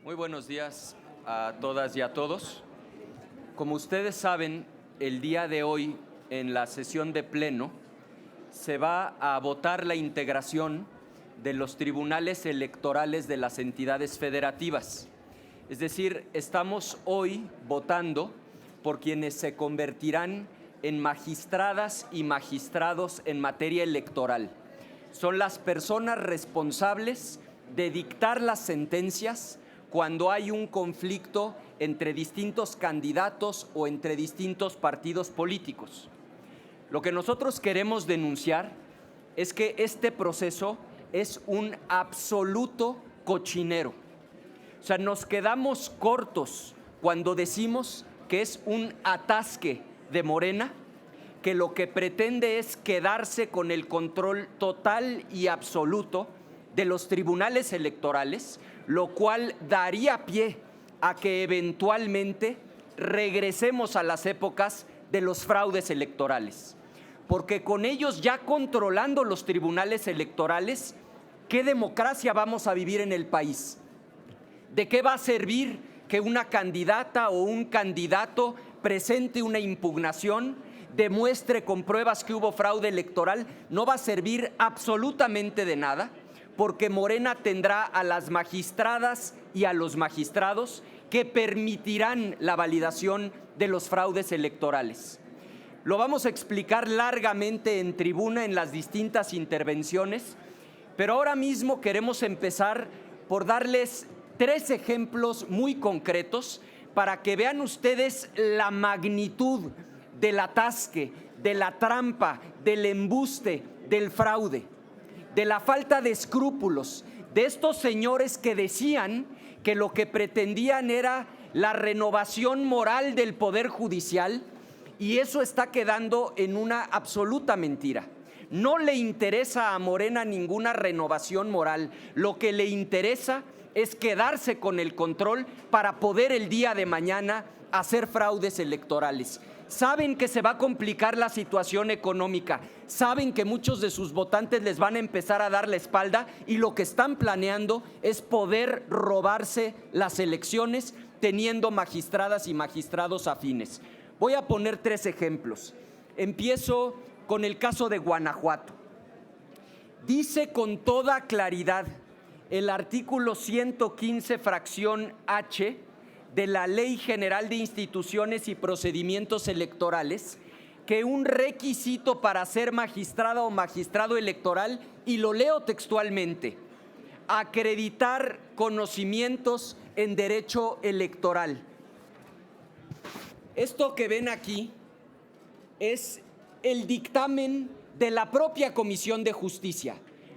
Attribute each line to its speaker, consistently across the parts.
Speaker 1: Muy buenos días a todas y a todos. Como ustedes saben, el día de hoy en la sesión de pleno se va a votar la integración de los tribunales electorales de las entidades federativas. Es decir, estamos hoy votando por quienes se convertirán en magistradas y magistrados en materia electoral. Son las personas responsables de dictar las sentencias cuando hay un conflicto entre distintos candidatos o entre distintos partidos políticos. Lo que nosotros queremos denunciar es que este proceso es un absoluto cochinero. O sea, nos quedamos cortos cuando decimos que es un atasque de Morena, que lo que pretende es quedarse con el control total y absoluto de los tribunales electorales, lo cual daría pie a que eventualmente regresemos a las épocas de los fraudes electorales. Porque con ellos ya controlando los tribunales electorales, ¿qué democracia vamos a vivir en el país? ¿De qué va a servir que una candidata o un candidato presente una impugnación, demuestre con pruebas que hubo fraude electoral? No va a servir absolutamente de nada, porque Morena tendrá a las magistradas y a los magistrados que permitirán la validación de los fraudes electorales. Lo vamos a explicar largamente en tribuna en las distintas intervenciones, pero ahora mismo queremos empezar por darles 3 ejemplos muy concretos para que vean ustedes la magnitud del atasque, de la trampa, del embuste, del fraude, de la falta de escrúpulos de estos señores que decían que lo que pretendían era la renovación moral del Poder Judicial, y eso está quedando en una absoluta mentira. No le interesa a Morena ninguna renovación moral, lo que le interesa es quedarse con el control para poder el día de mañana hacer fraudes electorales. Saben que se va a complicar la situación económica, saben que muchos de sus votantes les van a empezar a dar la espalda y lo que están planeando es poder robarse las elecciones teniendo magistradas y magistrados afines. Voy a poner 3 ejemplos. Empiezo con el caso de Guanajuato. Dice con toda claridad el artículo 115, fracción H, de la Ley General de Instituciones y Procedimientos Electorales, que un requisito para ser magistrada o magistrado electoral, y lo leo textualmente, acreditar conocimientos en derecho electoral. Esto que ven aquí es el dictamen de la propia Comisión de Justicia.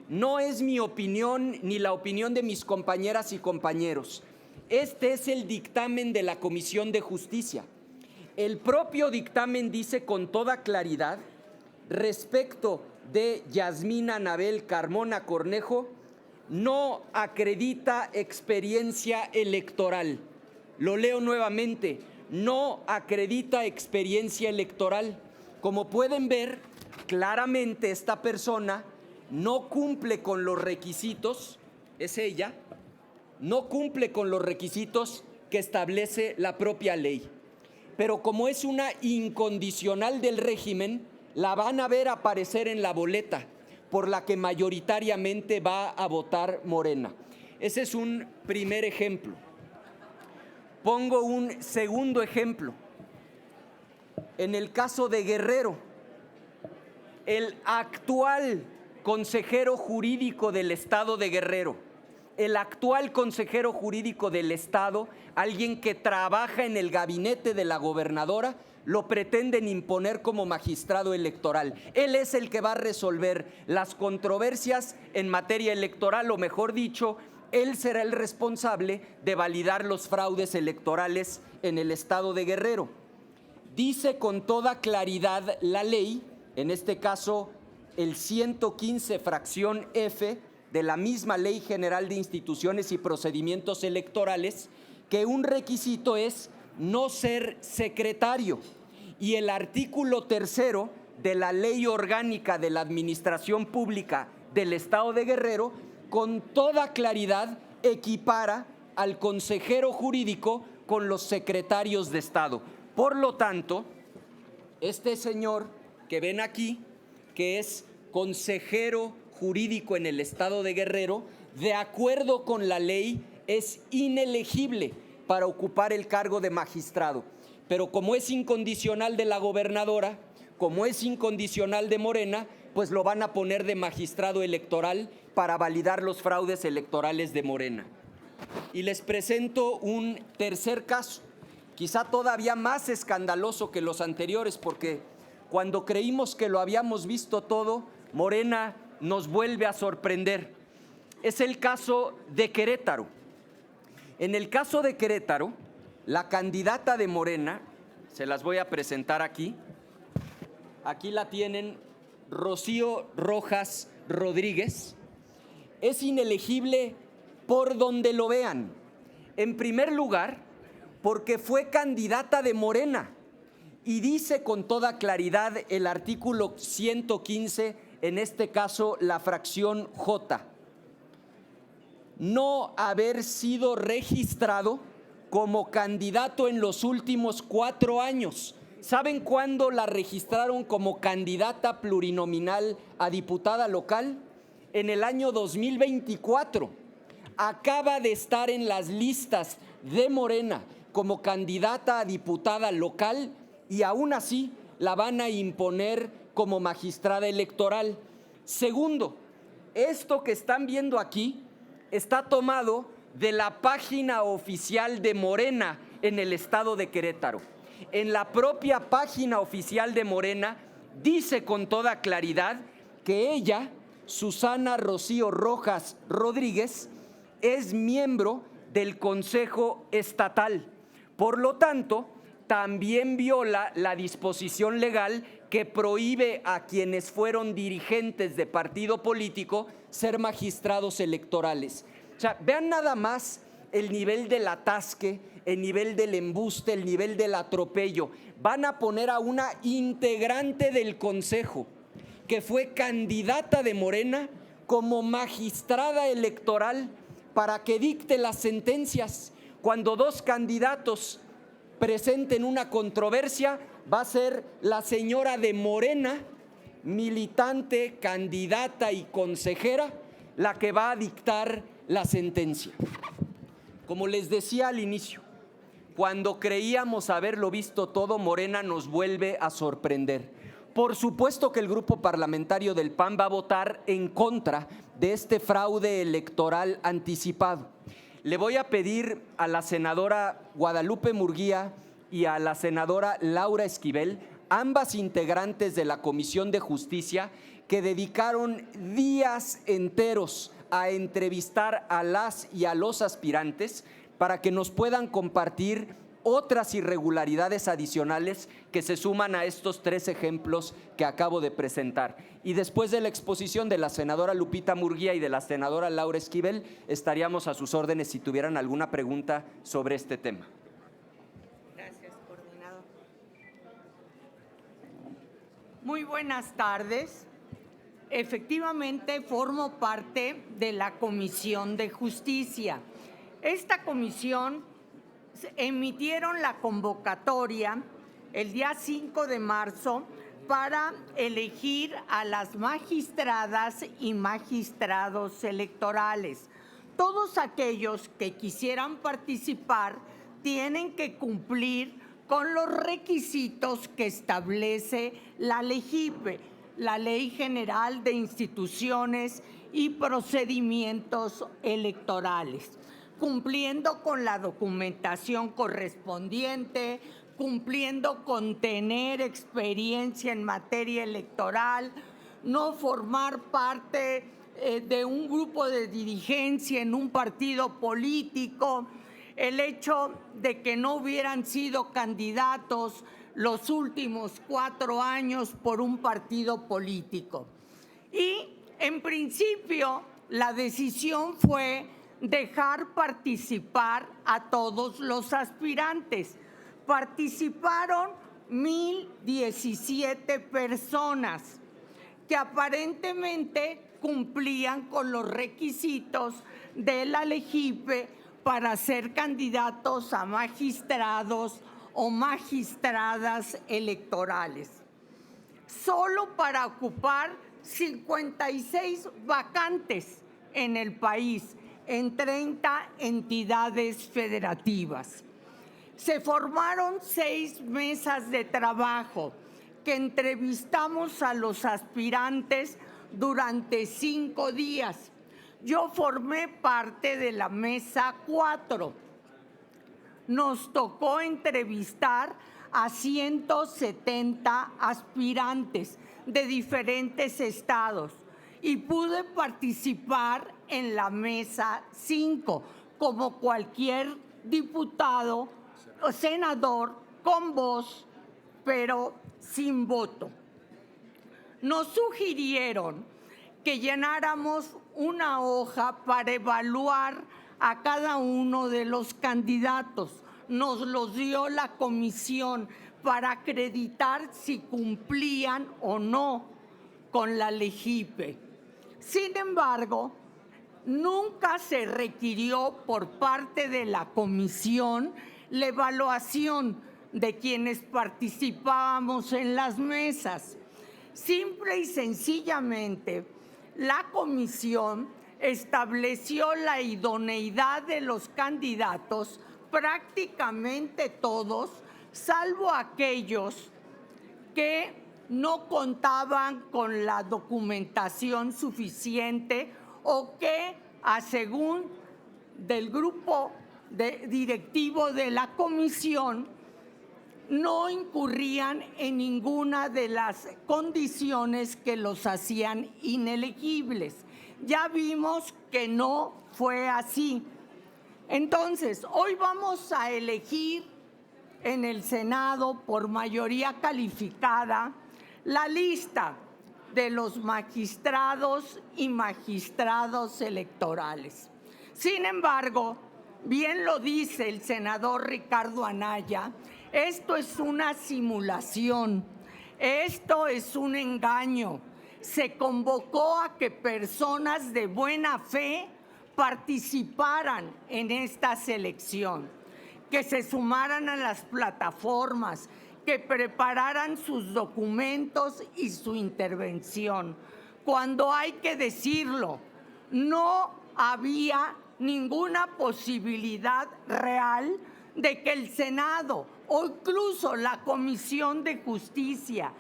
Speaker 1: No es mi opinión ni la opinión de mis compañeras y compañeros. Este es el dictamen de la Comisión de Justicia. El propio dictamen dice con toda claridad respecto de Yasmina Anabel Carmona Cornejo, no acredita experiencia electoral. Lo leo nuevamente, no acredita experiencia electoral. Como pueden ver, claramente esta persona no cumple con los requisitos, es ella, no cumple con los requisitos que establece la propia ley. Pero como es una incondicional del régimen, la van a ver aparecer en la boleta por la que mayoritariamente va a votar Morena. Ese es un primer ejemplo. Pongo un segundo ejemplo. En el caso de Guerrero, el actual consejero jurídico del Estado de Guerrero, el actual consejero jurídico del Estado, alguien que trabaja en el gabinete de la gobernadora, lo pretenden imponer como magistrado electoral. Él es el que va a resolver las controversias en materia electoral, o mejor dicho, él será el responsable de validar los fraudes electorales en el Estado de Guerrero. Dice con toda claridad la ley, en este caso el 115, fracción F, de la misma Ley General de Instituciones y Procedimientos Electorales, que un requisito es no ser secretario. Y el artículo 3 de la Ley Orgánica de la Administración Pública del Estado de Guerrero, con toda claridad equipara al consejero jurídico con los secretarios de Estado. Por lo tanto, este señor que ven aquí, que es consejero jurídico en el Estado de Guerrero, de acuerdo con la ley, es inelegible para ocupar el cargo de magistrado. Pero como es incondicional de la gobernadora, como es incondicional de Morena, pues lo van a poner de magistrado electoral para validar los fraudes electorales de Morena. Y les presento un tercer caso, quizá todavía más escandaloso que los anteriores, porque cuando creímos que lo habíamos visto todo, Morena nos vuelve a sorprender. Es el caso de Querétaro. En el caso de Querétaro, la candidata de Morena, se las voy a presentar aquí. Aquí la tienen, Rocío Rojas Rodríguez. Es inelegible por donde lo vean. En primer lugar, porque fue candidata de Morena y dice con toda claridad el artículo 115, en este caso la fracción J, no haber sido registrado como candidato en los últimos 4 años. ¿Saben cuándo la registraron como candidata plurinominal a diputada local? En el año 2024. Acaba de estar en las listas de Morena como candidata a diputada local y aún así la van a imponer como magistrada electoral. Segundo, esto que están viendo aquí está tomado de la página oficial de Morena en el estado de Querétaro. En la propia página oficial de Morena dice con toda claridad que ella, Susana Rocío Rojas Rodríguez, es miembro del Consejo Estatal. Por lo tanto, también viola la disposición legal que prohíbe a quienes fueron dirigentes de partido político ser magistrados electorales. O sea, vean nada más el nivel del atasque, el nivel del embuste, el nivel del atropello. Van a poner a una integrante del Consejo, que fue candidata de Morena, como magistrada electoral para que dicte las sentencias. Cuando 2 candidatos presenten una controversia, va a ser la señora de Morena, militante, candidata y consejera, la que va a dictar la sentencia. Como les decía al inicio, cuando creíamos haberlo visto todo, Morena nos vuelve a sorprender. Por supuesto que el grupo parlamentario del PAN va a votar en contra de este fraude electoral anticipado. Le voy a pedir a la senadora Guadalupe Murguía y a la senadora Laura Esquivel, ambas integrantes de la Comisión de Justicia, que dedicaron días enteros a entrevistar a las y a los aspirantes para que nos puedan compartir otras irregularidades adicionales que se suman a estos 3 ejemplos que acabo de presentar. Y después de la exposición de la senadora Lupita Murguía y de la senadora Laura Esquivel, estaríamos a sus órdenes si tuvieran alguna pregunta sobre este tema.
Speaker 2: Gracias, coordinador. Muy buenas tardes. Efectivamente, formo parte de la Comisión de Justicia. Esta comisión emitieron la convocatoria el día 5 de marzo para elegir a las magistradas y magistrados electorales. Todos aquellos que quisieran participar tienen que cumplir con los requisitos que establece la LEGIPE, la Ley General de Instituciones y Procedimientos Electorales, cumpliendo con la documentación correspondiente, cumpliendo con tener experiencia en materia electoral, no formar parte de un grupo de dirigencia en un partido político, el hecho de que no hubieran sido candidatos los últimos 4 años por un partido político. Y en principio la decisión fue dejar participar a todos los aspirantes. Participaron 1,017 personas que aparentemente cumplían con los requisitos de la LEGIPE para ser candidatos a magistrados o magistradas electorales, solo para ocupar 56 vacantes en el país, en 30 entidades federativas. Se formaron 6 mesas de trabajo que entrevistamos a los aspirantes durante 5 días. Yo formé parte de la mesa 4. Nos tocó entrevistar a 170 aspirantes de diferentes estados y pude participar en la mesa 5 como cualquier diputado o senador con voz, pero sin voto. Nos sugirieron que llenáramos una hoja para evaluar a cada uno de los candidatos. Nos los dio la comisión para acreditar si cumplían o no con la LEGIPE. Sin embargo, nunca se requirió por parte de la comisión la evaluación de quienes participábamos en las mesas. Simple y sencillamente, la comisión estableció la idoneidad de los candidatos, prácticamente todos, salvo aquellos que no contaban con la documentación suficiente o que, según del grupo directivo de la comisión, no incurrían en ninguna de las condiciones que los hacían inelegibles. Ya vimos que no fue así. Entonces, hoy vamos a elegir en el Senado por mayoría calificada la lista de los magistrados y magistrados electorales. Sin embargo, bien lo dice el senador Ricardo Anaya, esto es una simulación, esto es un engaño. Se convocó a que personas de buena fe participaran en esta selección, que se sumaran a las plataformas, que prepararan sus documentos y su intervención. Cuando hay que decirlo, no había ninguna posibilidad real de que el Senado o incluso la Comisión de Justicia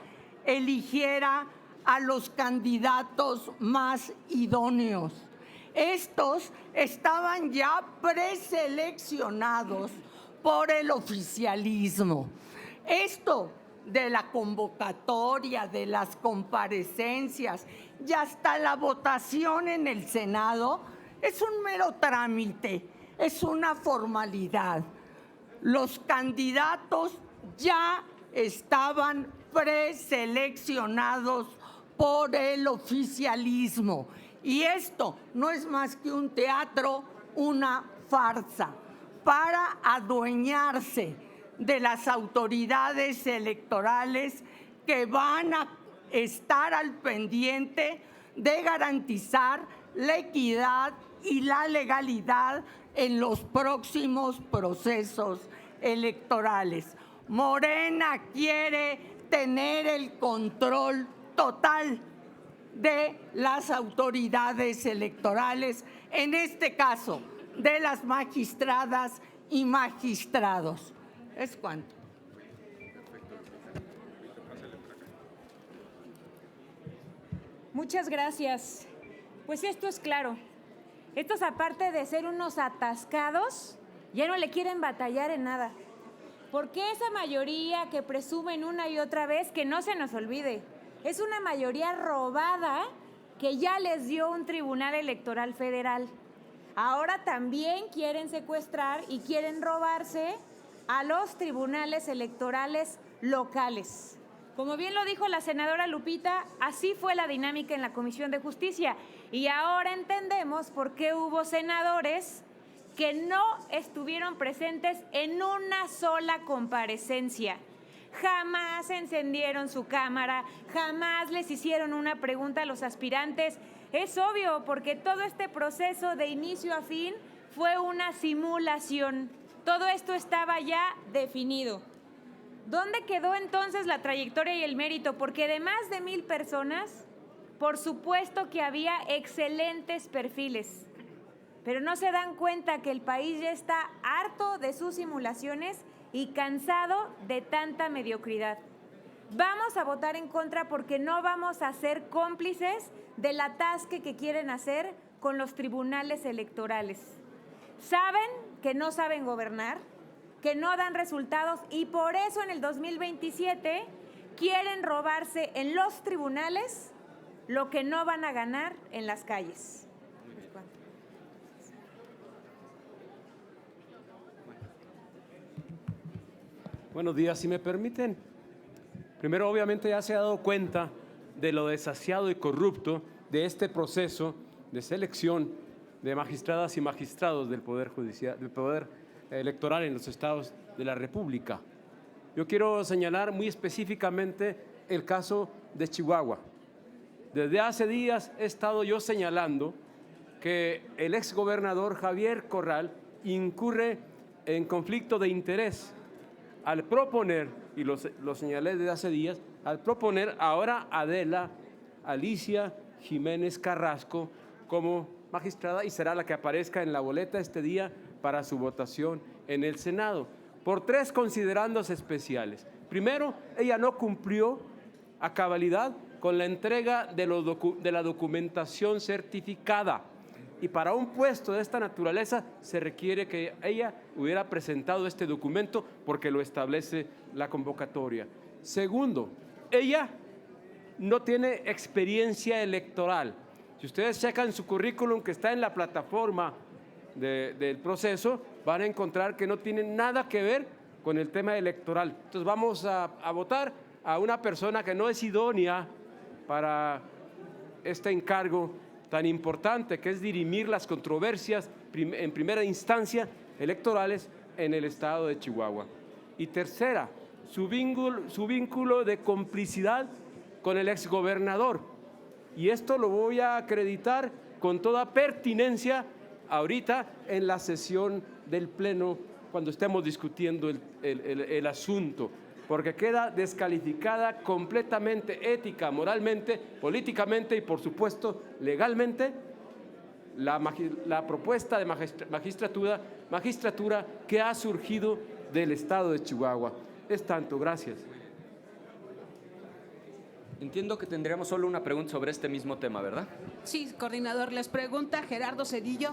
Speaker 2: eligiera a los candidatos más idóneos. Estos estaban ya preseleccionados por el oficialismo. Esto de la convocatoria, de las comparecencias y hasta la votación en el Senado es un mero trámite, es una formalidad. Los candidatos ya estaban preseleccionados por el oficialismo. Y esto no es más que un teatro, una farsa, para adueñarse de las autoridades electorales que van a estar al pendiente de garantizar la equidad y la legalidad en los próximos procesos electorales. Morena quiere tener el control total de las autoridades electorales, en este caso, de las magistradas y magistrados. ¿Es cuánto?
Speaker 3: Muchas gracias. Pues esto es claro. Estos, aparte de ser unos atascados, ya no le quieren batallar en nada. Porque esa mayoría que presumen una y otra vez, que no se nos olvide, es una mayoría robada que ya les dio un tribunal electoral federal. Ahora también quieren secuestrar y quieren robarse a los tribunales electorales locales. Como bien lo dijo la senadora Lupita, así fue la dinámica en la Comisión de Justicia. Y ahora entendemos por qué hubo senadores que no estuvieron presentes en una sola comparecencia. Jamás encendieron su cámara, jamás les hicieron una pregunta a los aspirantes. Es obvio, porque todo este proceso de inicio a fin fue una simulación. Todo esto estaba ya definido. ¿Dónde quedó entonces la trayectoria y el mérito? Porque de más de 1,000 personas, por supuesto que había excelentes perfiles, pero no se dan cuenta que el país ya está harto de sus simulaciones y cansado de tanta mediocridad. Vamos a votar en contra porque no vamos a ser cómplices del atasque que quieren hacer con los tribunales electorales. Saben que no saben gobernar, que no dan resultados y por eso en el 2027 quieren robarse en los tribunales lo que no van a ganar en las calles.
Speaker 4: Buenos días, si me permiten. Primero, obviamente ya se ha dado cuenta de lo desasiado y corrupto de este proceso de selección de magistradas y magistrados del Poder Judicial, del Poder Electoral en los estados de la República. Yo quiero señalar muy específicamente el caso de Chihuahua. Desde hace días he estado yo señalando que el exgobernador Javier Corral incurre en conflicto de interés al proponer, y lo señalé desde hace días, al proponer ahora a Adela Alicia Jiménez Carrasco como magistrada y será la que aparezca en la boleta este día para su votación en el Senado, por 3 considerandos especiales. Primero, ella no cumplió a cabalidad con la entrega de la documentación certificada. Y para un puesto de esta naturaleza se requiere que ella hubiera presentado este documento porque lo establece la convocatoria. Segundo, ella no tiene experiencia electoral. Si ustedes checan su currículum que está en la plataforma del proceso, van a encontrar que no tiene nada que ver con el tema electoral. Entonces vamos a votar a una persona que no es idónea para este encargo tan importante que es dirimir las controversias en primera instancia electorales en el estado de Chihuahua. Y tercera, su vínculo de complicidad con el exgobernador. Y esto lo voy a acreditar con toda pertinencia ahorita en la sesión del Pleno cuando estemos discutiendo el asunto, porque queda descalificada completamente ética, moralmente, políticamente y por supuesto legalmente la propuesta de magistratura que ha surgido del estado de Chihuahua. Es tanto, gracias.
Speaker 1: Entiendo que tendríamos solo una pregunta sobre este mismo tema, ¿verdad?
Speaker 5: Sí, coordinador, les pregunta Gerardo Cedillo.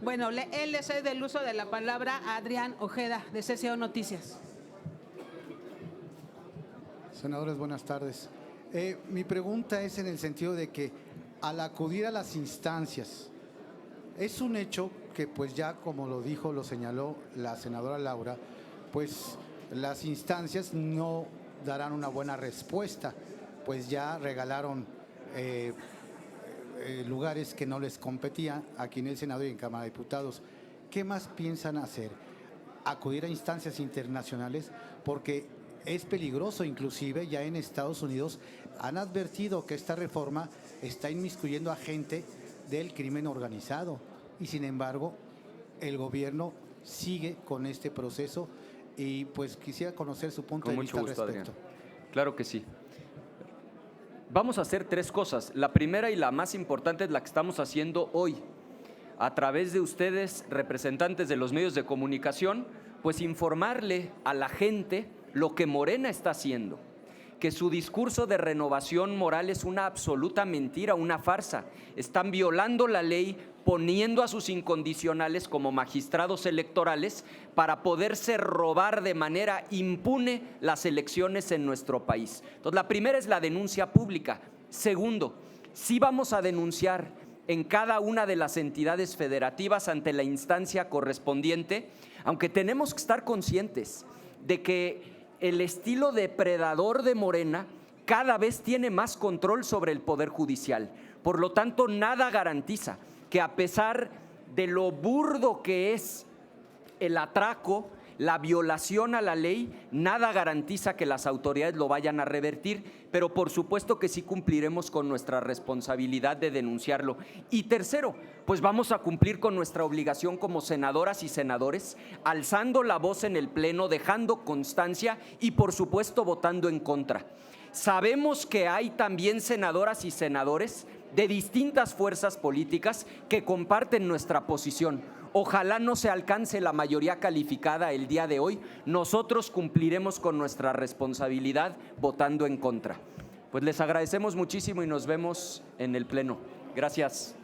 Speaker 5: Bueno, él le cede el uso de la palabra a Adrián Ojeda, de CCO Noticias.
Speaker 6: Senadores, buenas tardes. Mi pregunta es en el sentido de que al acudir a las instancias, es un hecho que pues ya como lo señaló la senadora Laura, pues las instancias no darán una buena respuesta, pues ya regalaron lugares que no les competían aquí en el Senado y en Cámara de Diputados. ¿Qué más piensan hacer? Acudir a instancias internacionales, porque es peligroso, inclusive ya en Estados Unidos han advertido que esta reforma está inmiscuyendo a gente del crimen organizado y sin embargo el gobierno sigue con este proceso y pues quisiera conocer su punto de vista al respecto.
Speaker 1: Adrián. Claro que sí. Vamos a hacer 3 cosas. La primera y la más importante es la que estamos haciendo hoy. A través de ustedes, representantes de los medios de comunicación, pues informarle a la gente lo que Morena está haciendo, que su discurso de renovación moral es una absoluta mentira, una farsa. Están violando la ley, poniendo a sus incondicionales como magistrados electorales para poderse robar de manera impune las elecciones en nuestro país. Entonces, la primera es la denuncia pública. Segundo, sí vamos a denunciar en cada una de las entidades federativas ante la instancia correspondiente, aunque tenemos que estar conscientes de que el estilo depredador de Morena cada vez tiene más control sobre el Poder Judicial. Por lo tanto, nada garantiza que a pesar de lo burdo que es el atraco La violación a la ley, nada garantiza que las autoridades lo vayan a revertir, pero por supuesto que sí cumpliremos con nuestra responsabilidad de denunciarlo. Y tercero, pues vamos a cumplir con nuestra obligación como senadoras y senadores, alzando la voz en el Pleno, dejando constancia y por supuesto votando en contra. Sabemos que hay también senadoras y senadores de distintas fuerzas políticas que comparten nuestra posición. Ojalá no se alcance la mayoría calificada el día de hoy. Nosotros cumpliremos con nuestra responsabilidad votando en contra. Pues les agradecemos muchísimo y nos vemos en el Pleno. Gracias.